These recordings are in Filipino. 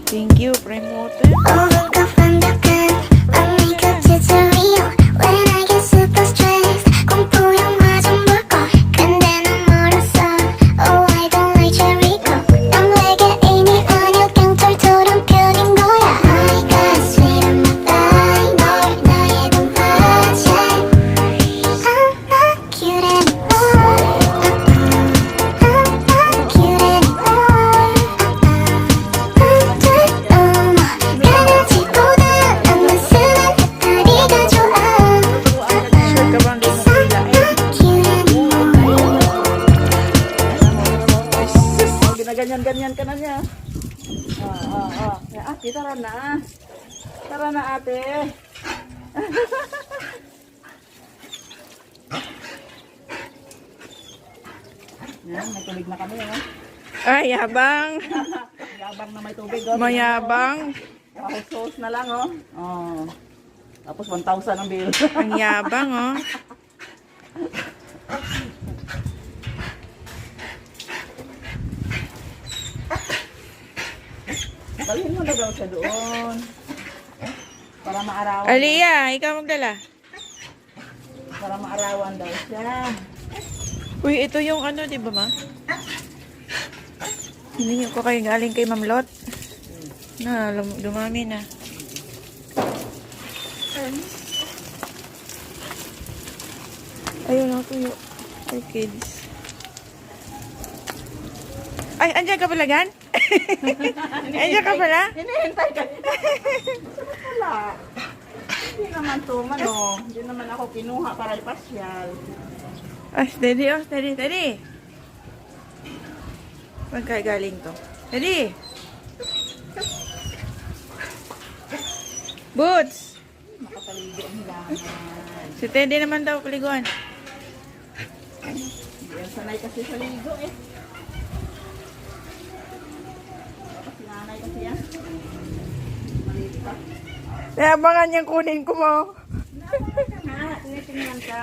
Thank you, prime water. Ganyan ka na niya. Ate, tara na. Tara na, ate. Yan, may tubig na kami, oh. Ay, yabang. Yabang na may tubig, oh. Mayabang. House na lang, oh. Oh. Tapos 1,000 ang bill. Ang yabang, oh. Dalhin mo na daw siya doon. Para maarawan. Aliyah, ikaw magdala. Para maarawan daw siya. Uy, ito yung ano, di ba, ma? Hiningi ko kayo galing kay Ma'am Lot. Na, dumami na. Ayun ako yung for kids. Ay, andyan ka pala, Gan? Andyan ka pala? Hinihintay ka. Wala. Hindi naman to, mano. Hindi naman ako kinuha para ipasyal. Ay, steady, oh, steady, steady. Magkagaling to. Steady. Boots! Makapaligo ang hilangan. Si Teddy naman daw paliguan. Hindi yan sanay kasi sa ligo eh. Tapos nanay kasi yan. Maliit pa. Nayabangan niyang kunin ko mo. Naman ka nga. Tinitingnan ka.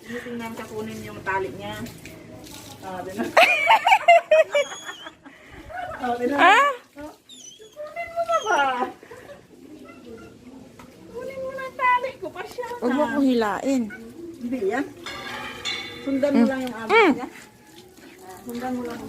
Tinitingnan ka kunin yung tali niya. Dinan. Dinan. Ah? Kunin mo na ba? Kunin mo na yung tali ko pa siya. Huwag mo kong hilain. Hindi yan. Sundan mo lang yung abot niya. Sundan mo lang.